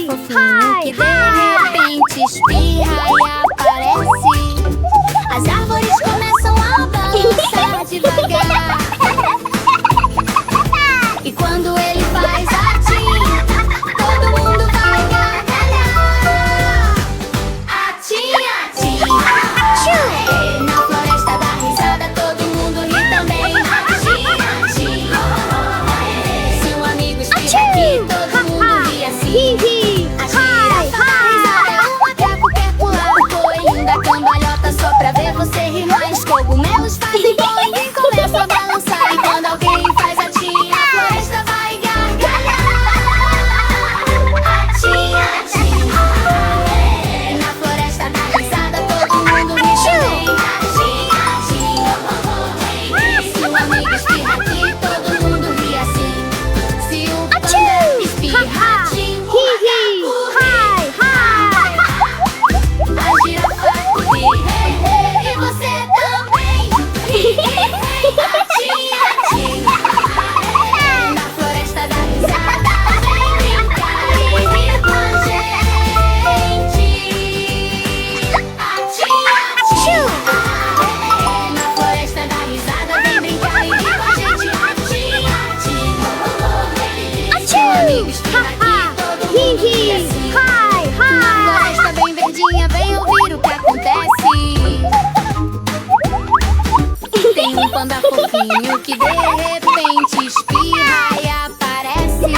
fofinho que de repente espirra e aparece. As árvores começam a balançar devagar. E quando ele faz assim, todo mundo vai gargalhar. Atim, atim, atim. Na floresta da risada todo mundo ri também. Atim, atim. Se um amigo espirra aqui, todo mundo ri assim. A girafa dá risada, o macaco quer pular. O coelhinho da cambalhota só pra ver você rir mais. Cogumelos fazem boing e começam a balançar. E quando alguém faz atim, a floresta vai gargalhar. Atim, atim. Na floresta da risada todo mundo ri também. Atim, atim. Se um amigo espirra aqui, todo mundo ri assim. Se o panda espirra, atim, o macaco ri. A girafa ri, e você também. Atim, atim. Na floresta da risada vem brincar e rir com a gente. Atim, atim. Na floresta da risada vem brincar e rir com a gente. Atim, atim. Se um amigo espirra aqui, todo mundo ri assim. Na floresta bem verdinha, vem ouvir o que acontece. Tem um panda fofinho que de repente espirra e aparece.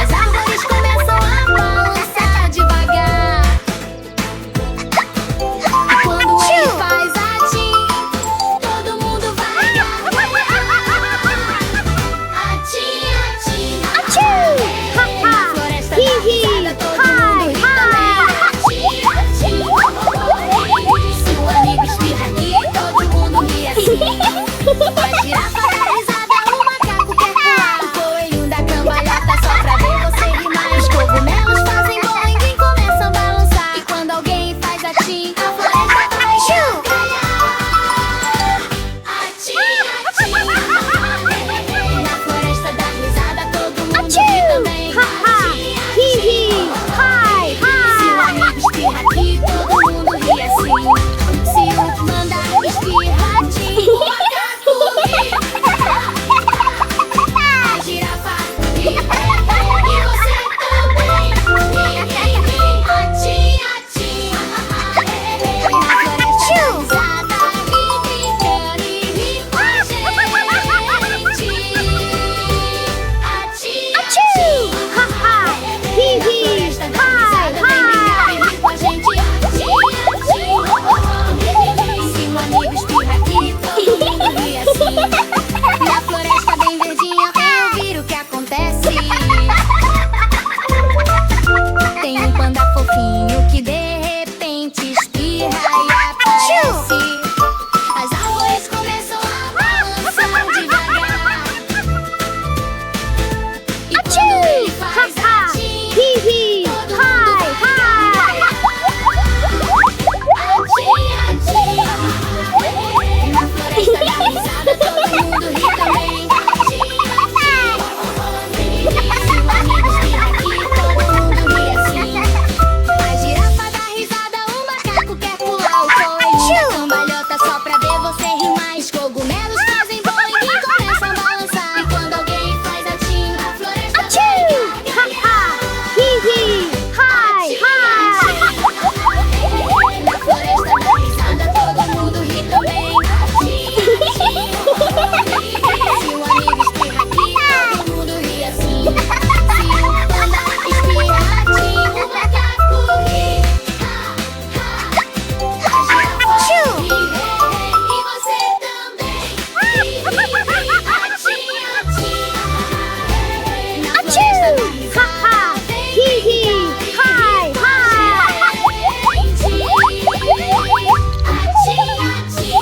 As árvores começam a balançar devagar. E quando ele faz atim, todo mundo vai gargalhar. Atim, atim. Na floresta da risada todo mundo ri também. Atim, atim. Se um amigo espirra aqui, todo mundo ri assim. A girafa dá risada, o macaco quer pular. O coelhinho da cambalhota só pra ver você rir mais. Cogumelos fazem boing e começam a balançar. E quando alguém faz atim, a floresta vai gargalhar. Atim, atim. Na floresta da risada todo mundo ri também. Atim, atim. Se um amigo espirra aqui, todo mundo ri assim. Se o panda espirra, atim, o macaco ri. A girafa ri, e você também. Atim, atim. Na floresta da risada ri brincando e ri com a gente. Atim, atim. Na floresta da risada vem brincar e ri com a gente. Atim, atim. Se um amigo espirra aqui, todo mundo ri assim. Na floresta bem verdinha, vem ouvir o que acontece. Tem um panda fofinho que de repente espirra e aparece. As árvores começam a balançar devagar. E quando ele faz atim, todo mundo vai gargalhar. Atim, atim. Na floresta da risada todo mundo ri também. Atim, atim. Se um amigo espirra aqui, todo mundo ri assim. A girafa dá risada, o macaco quer pular. O coelhinho da cambalhota só pra ver você rir mais. Cogumelos fazem boing e começam a balançar. E quando alguém faz atim, a floresta vai gargalhar. Na floresta da risada todo mundo ri também. Se um amigo espirra aqui, todo mundo ri assim. Se o panda espirra, atim, o macaco ri. A girafa ri, e você também. Atim, atim. Na floresta da risada vem brincar e ri com a gente. Atim, atim.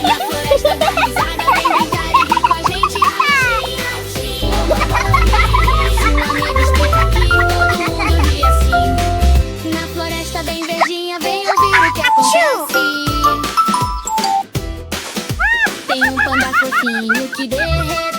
Na floresta da risada vem brincar e ri com a gente. Atim, atim. Se um amigo espirra aqui, todo mundo ri assim. Na floresta bem verdinha, vem ouvir o que acontece. Tem um panda fofinho que de repente